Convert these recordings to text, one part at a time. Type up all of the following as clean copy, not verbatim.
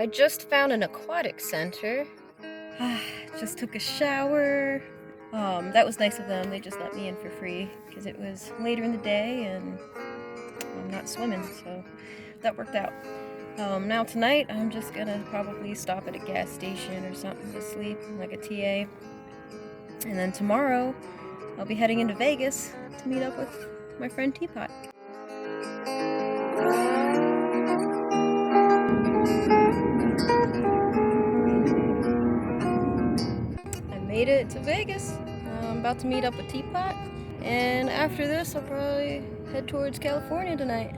I just found an aquatic center. Just took a shower. That was nice of them. They just let me in for free because it was later in the day and I'm not swimming, so that worked out. Now tonight I'm just gonna probably stop at a gas station or something to sleep, like a TA. And then tomorrow I'll be heading into Vegas to meet up with my friend Teapot. I made it to Vegas. I'm about to meet up with Teapot, and after this I'll probably head towards California tonight.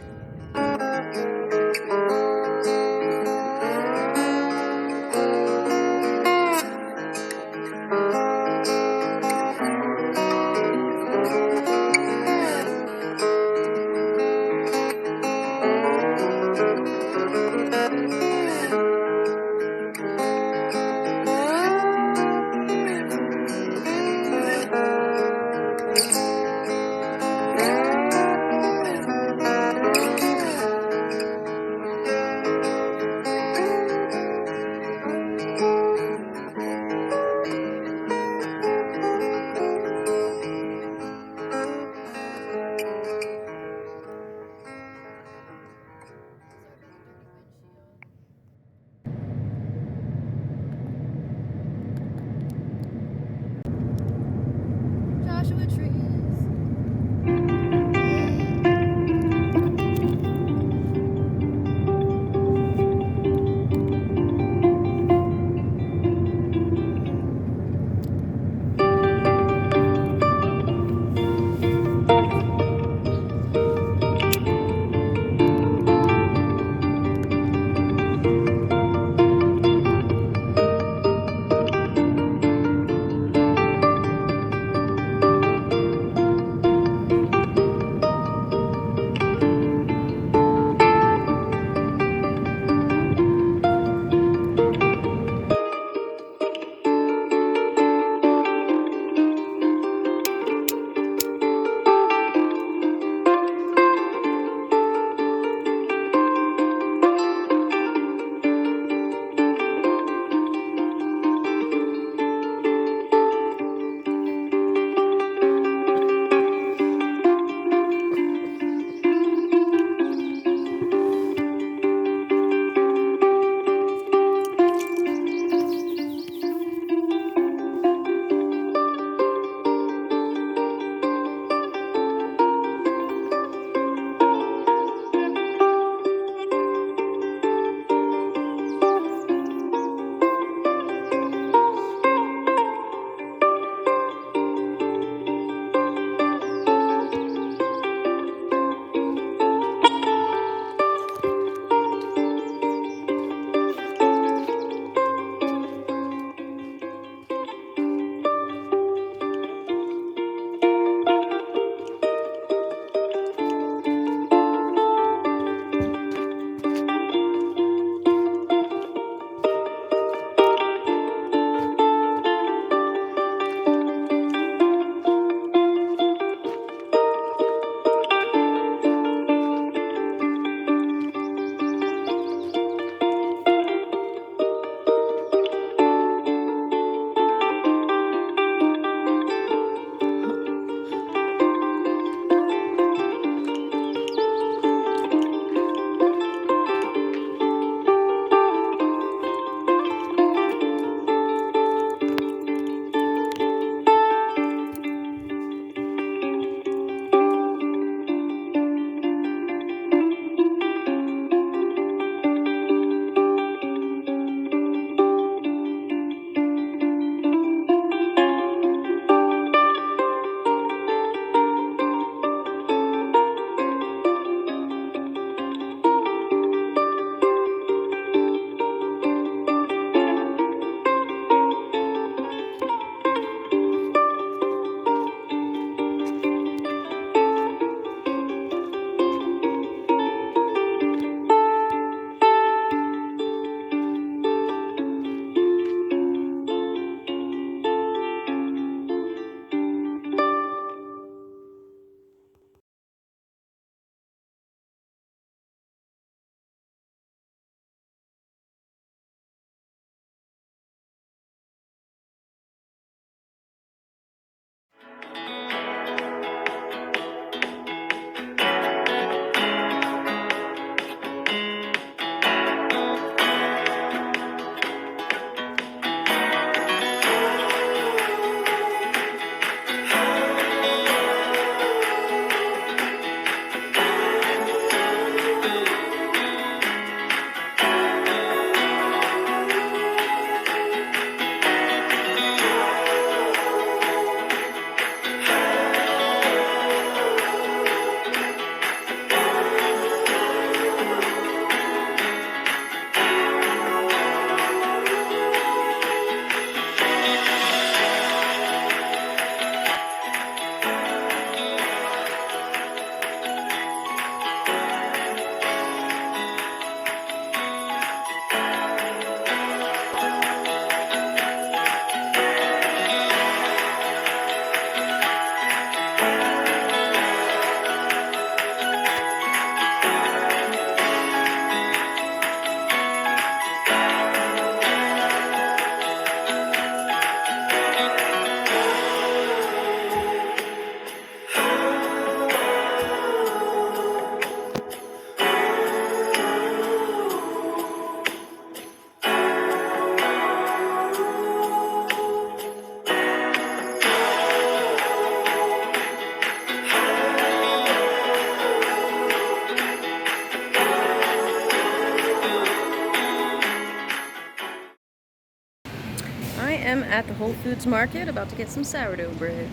am at the Whole Foods market about to get some sourdough bread.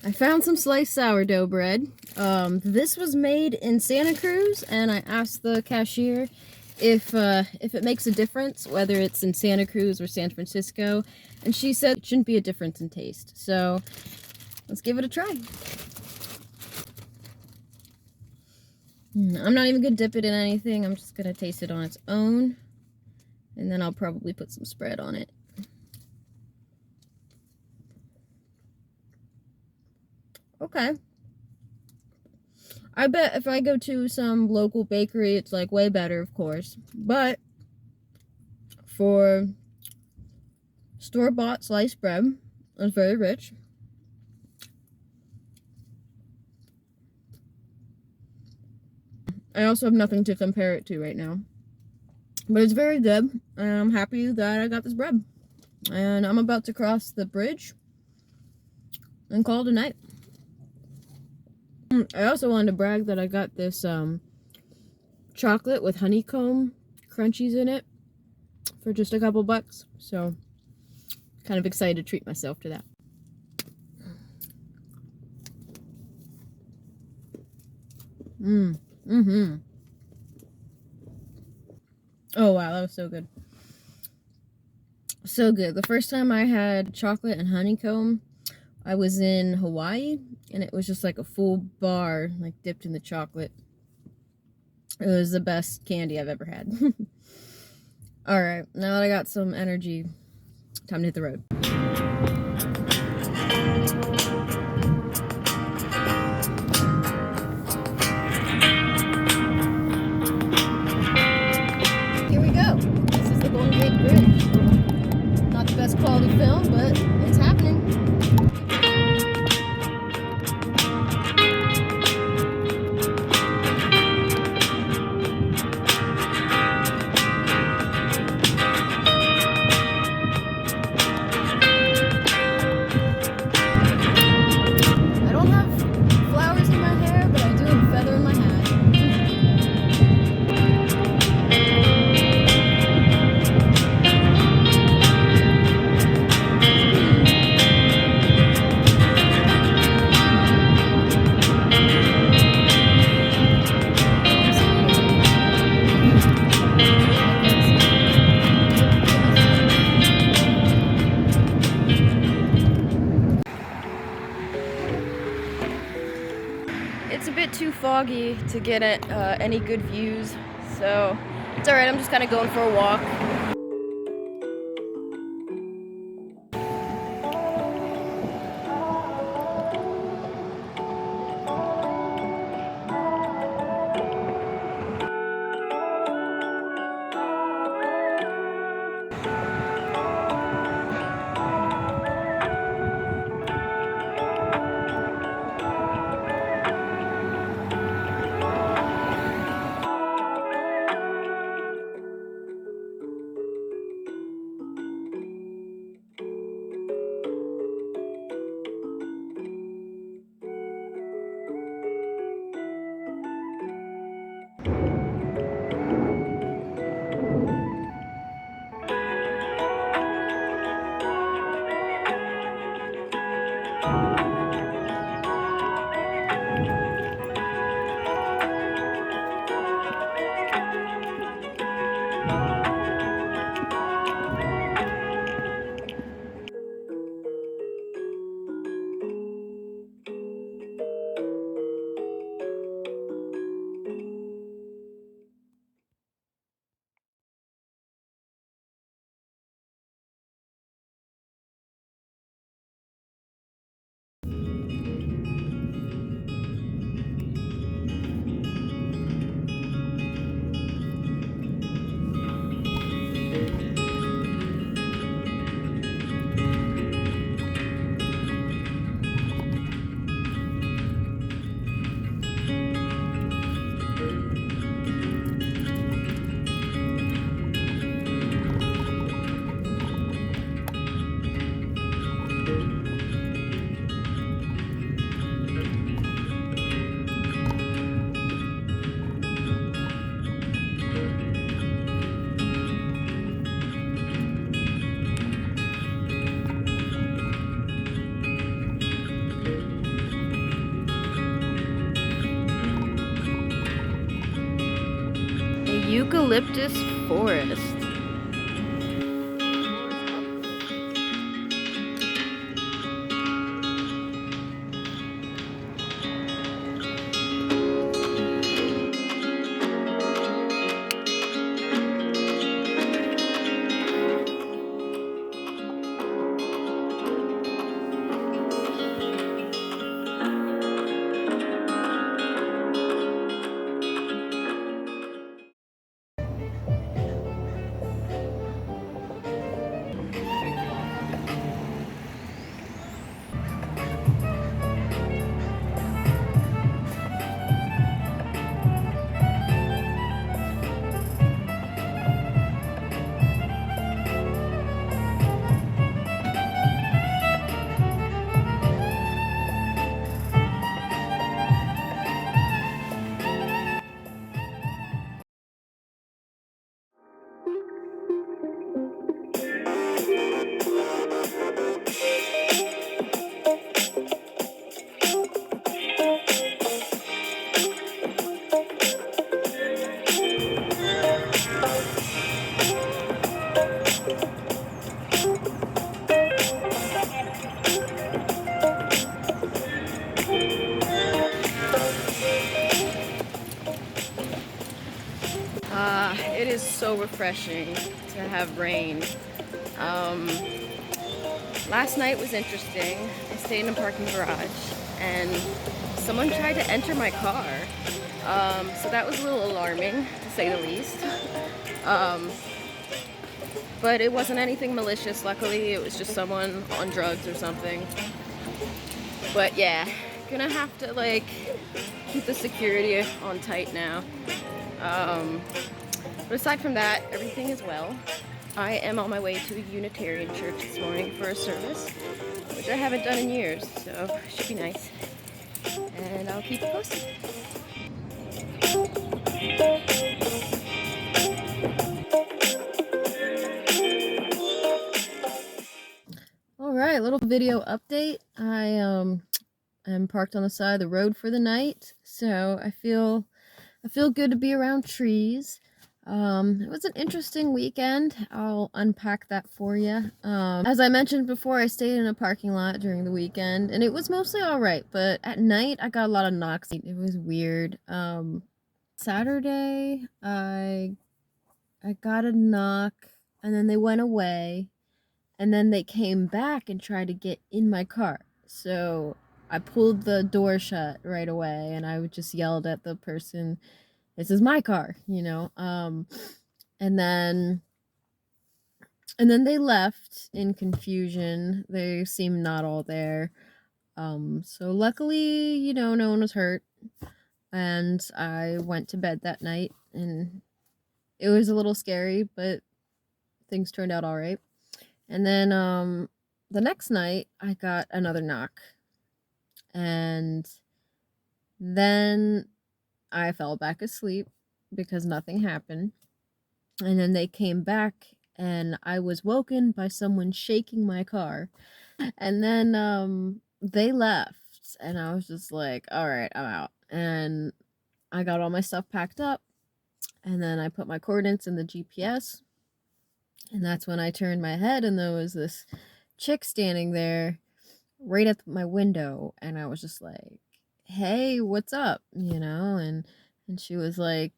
I found some sliced sourdough bread. This was made in Santa Cruz, and I asked the cashier if it makes a difference whether it's in Santa Cruz or San Francisco, and she said it shouldn't be a difference in taste. So let's give it a try. I'm not even gonna dip it in anything. I'm just gonna taste it on its own, and then I'll probably put some spread on it. Okay. I bet if I go to some local bakery, it's like way better, of course. But for store-bought sliced bread, it's very rich. I also have nothing to compare it to right now. But it's very good, and I'm happy that I got this bread. And I'm about to cross the bridge and call it a night. I also wanted to brag that I got this chocolate with honeycomb crunchies in it for just a couple bucks. So, kind of excited to treat myself to that. Oh wow, that was so good. So good. The first time I had chocolate and honeycomb, I was in Hawaii, and it was just like a full bar, like dipped in the chocolate. It was the best candy I've ever had. Alright, now that I got some energy, time to hit the road. Here we go. This is the Golden Gate Bridge. Not the best quality film, but it's happening. It's a bit too foggy to get any good views, so it's alright, I'm just kind of going for a walk. Eucalyptus forest. It is so refreshing to have rain. Last night was interesting. I stayed in a parking garage and someone tried to enter my car. So that was a little alarming, to say the least. But it wasn't anything malicious, luckily. It was just someone on drugs or something. But yeah, gonna have to like keep the security on tight now. But aside from that, everything is well. I am on my way to a Unitarian church this morning for a service, which I haven't done in years, so should be nice. And I'll keep you posted. Alright, little video update. I am parked on the side of the road for the night, so I feel good to be around trees. It was an interesting weekend. I'll unpack that for you. As I mentioned before, I stayed in a parking lot during the weekend, and it was mostly alright, but at night I got a lot of knocks. It was weird. Saturday, I got a knock, and then they went away, and then they came back and tried to get in my car. So I pulled the door shut right away, and I just yelled at the person, "This is my car," you know. And then they left in confusion. They seemed not all there. So luckily, you know, no one was hurt. And I went to bed that night, and it was a little scary, but things turned out all right. And then the next night, I got another knock. And then I fell back asleep because nothing happened. And then they came back, and I was woken by someone shaking my car. And then they left, and I was just like, all right, I'm out. And I got all my stuff packed up, and then I put my coordinates in the GPS. And that's when I turned my head, and there was this chick standing there right at my window, and I was just like, hey, what's up, you know? And she was like,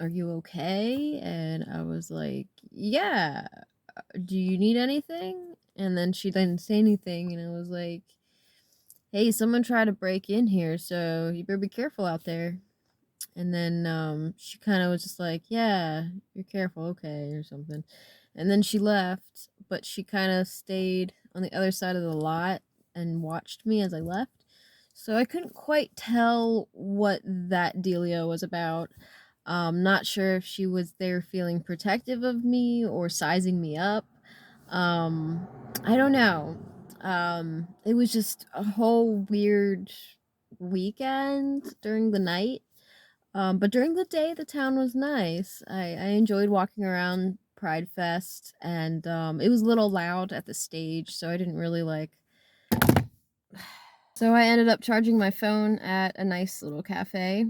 are you okay? And I was like, yeah, do you need anything? And then she didn't say anything, and I was like, hey, someone tried to break in here, so you better be careful out there. And then she kind of was just like, yeah, you're careful, okay, or something. And then she left, but she kind of stayed on the other side of the lot and watched me as I left. So I couldn't quite tell what that dealio was about. Not sure if she was there feeling protective of me or sizing me up. I don't know. It was just a whole weird weekend during the night. But during the day, the town was nice. I enjoyed walking around Pride Fest, and it was a little loud at the stage, so I didn't really like So I ended up charging my phone at a nice little cafe.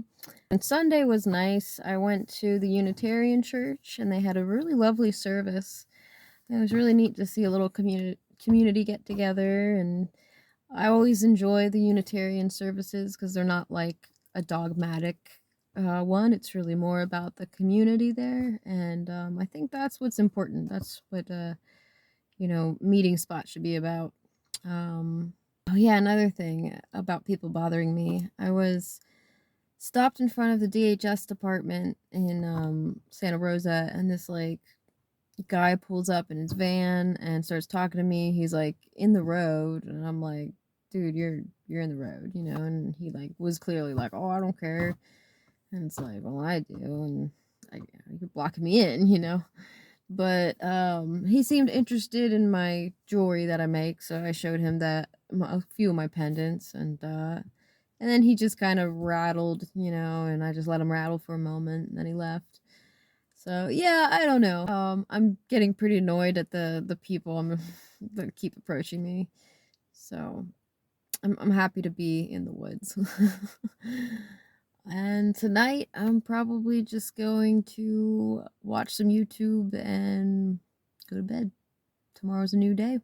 And Sunday was nice. I went to the Unitarian church and they had a really lovely service. It was really neat to see a little community get together, and I always enjoy the Unitarian services because they're not like a dogmatic one. It's really more about the community there, and I think that's what's important. That's what meeting spot should be about. Oh yeah, another thing about people bothering me. I was stopped in front of the DHS department in Santa Rosa, and this like guy pulls up in his van and starts talking to me. He's like in the road, and I'm like, dude, you're in the road, and he like was clearly like, oh, I don't care. And it's like, well, I do, and you're blocking me in. But he seemed interested in my jewelry that I make, so I showed him a few of my pendants, and then he just kind of rattled, and I just let him rattle for a moment, and then he left. So yeah, I don't know. I'm getting pretty annoyed at the people that keep approaching me. So I'm happy to be in the woods. And tonight I'm probably just going to watch some YouTube and go to bed. Tomorrow's a new day.